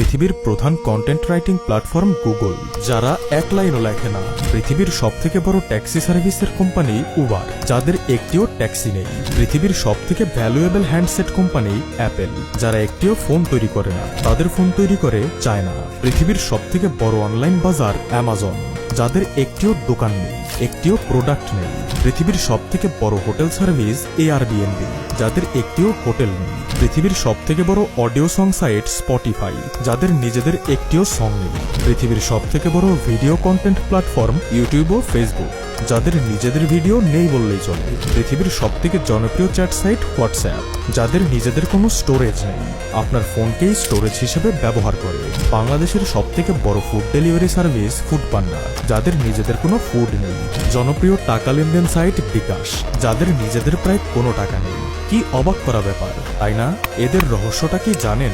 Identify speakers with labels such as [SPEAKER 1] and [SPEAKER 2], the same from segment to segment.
[SPEAKER 1] পৃথিবীর প্রধান content writing platform Google, যারা এক লাইনও লেখে না। পৃথিবীর সবথেকে বড় ট্যাক্সি সার্ভিসের কোম্পানি উবার, যাদের একটিও ট্যাক্সি নেই। পৃথিবীর সবথেকে ভ্যালুয়েবল হ্যান্ডসেট কোম্পানি অ্যাপেল, যারা একটিও ফোন তৈরি করে না, তাদের ফোন তৈরি করে চায়না। পৃথিবীর সবথেকে বড় অনলাইন বাজার অ্যামাজন, যাদের একটিও দোকান নেই, একটিও প্রোডাক্ট নেই। পৃথিবীর সবথেকে বড় হোটেল সার্ভিস এয়ারবিএনবি, যাদের একটিও হোটেল নেই। পৃথিবীর সবথেকে বড় অডিও সং সাইট স্পটিফাই, যাদের নিজেদের একটিও সং নেই। পৃথিবীর সবথেকে বড় ভিডিও কন্টেন্ট প্ল্যাটফর্ম ইউটিউব ও ফেসবুক, যাদের নিজেদের ভিডিও নেই বললেই চলে। পৃথিবীর সবথেকে জনপ্রিয় চ্যাট সাইট হোয়াটসঅ্যাপ, যাদের নিজেদের কোনো স্টোরেজ নেই, আপনার ফোনকেই স্টোরেজ হিসেবে ব্যবহার করে। বাংলাদেশের সবথেকে বড় ফুড ডেলিভারি সার্ভিস ফুডপান্ডা, যাদের নিজেদের কোনো ফুড নেই। জনপ্রিয় টাকা লেনদেন সাইট বিকাশ, যাদের নিজেদের প্রায় কোনো টাকা নেই। কি অবাক করা ব্যাপার, তাই না? এদের রহস্যটা কি জানেন?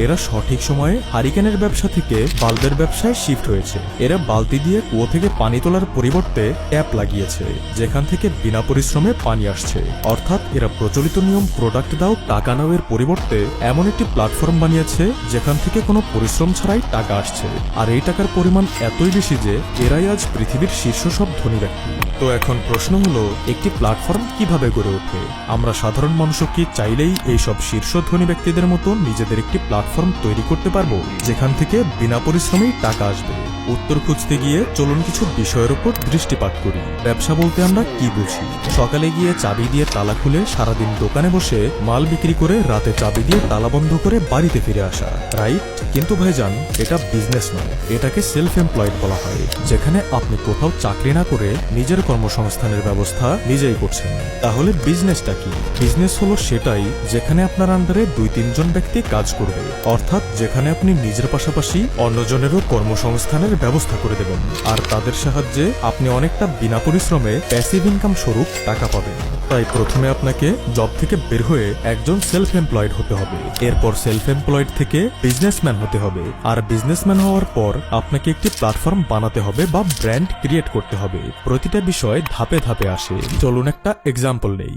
[SPEAKER 1] এরা সঠিক সময়ে হারিকেনের ব্যবসা থেকে বাল্বের ব্যবসায় শিফট হয়েছে। এরা বালতি দিয়ে কুয়ো থেকে পানি তোলার পরিবর্তে ট্যাপ লাগিয়েছে, যেখান থেকে বিনা পরিশ্রমে পানি আসছে। অর্থাৎ এরা প্রচলিত নিয়ম প্রোডাক্ট দাও টাকা নাও এর পরিবর্তে এমন একটি প্ল্যাটফর্ম বানিয়েছে যেখান থেকে কোনো পরিশ্রম ছাড়াই টাকা আসছে। আর এই টাকার পরিমাণ এতই বেশি যে এরাই আজ পৃথিবীর শীর্ষ সব ধনী ব্যক্তি। তো এখন প্রশ্ন হলো, একটি প্ল্যাটফর্ম কিভাবে গড়ে ওঠে? আমরা সাধারণ মানুষও কি চাইলেই এইসব শীর্ষ ধনী ব্যক্তিদের মতো নিজেদের একটি প্ল্যাটফর্ম তৈরি করতে পারবো, যেখান থেকে বিনা পরিশ্রমেই টাকা আসবে? উত্তর খুঁজতে গিয়ে চলুন কিছু বিষয়ের উপর দৃষ্টিপাত করি। ব্যবসা বলতে আমরা কি বুঝি? সকালে গিয়ে চাবি দিয়ে তালা খুলে সারাদিন দোকানে বসে মাল বিক্রি করে রাতে চাবি দিয়ে তালা বন্ধ করে বাড়িতে ফিরে আসা, রাইট? কিন্তু ভাইজান, এটা বিজনেস নয়, এটাকে সেলফ এমপ্লয়েড বলা হয়। যেখানে আপনি কোথাও চাকরি না করে নিজের কর্মসংস্থানের ব্যবস্থা নিজেই করছেন। তাহলে বিজনেসটা কি? বিজনেস হলো সেটাই যেখানে আপনার আন্ডারে 2-3 জন ব্যক্তি কাজ করবে, অর্থাৎ যেখানে আপনি নিজের পাশাপাশি অন্যজনেরও কর্মসংস্থানের ব্যবস্থা করে দেবেন, আর তাদের সাহায্যে আপনি অনেকটা বিনা পরিশ্রমে প্যাসিভ ইনকাম স্বরূপ টাকা পাবেন। তাই প্রথমে আপনাকে জব থেকে বের হয়ে একজন সেলফ এমপ্লয়েড হতে হবে। এরপর সেলফ এমপ্লয়েড থেকে বিজনেসম্যান হতে হবে, আর বিজনেসম্যান হওয়ার পর আপনাকে একটি প্ল্যাটফর্ম বানাতে হবে বা ব্র্যান্ড ক্রিয়েট করতে হবে। প্রতিটা বিষয় ধাপে ধাপে আসে। চলুন একটা এক্সাম্পল নেই।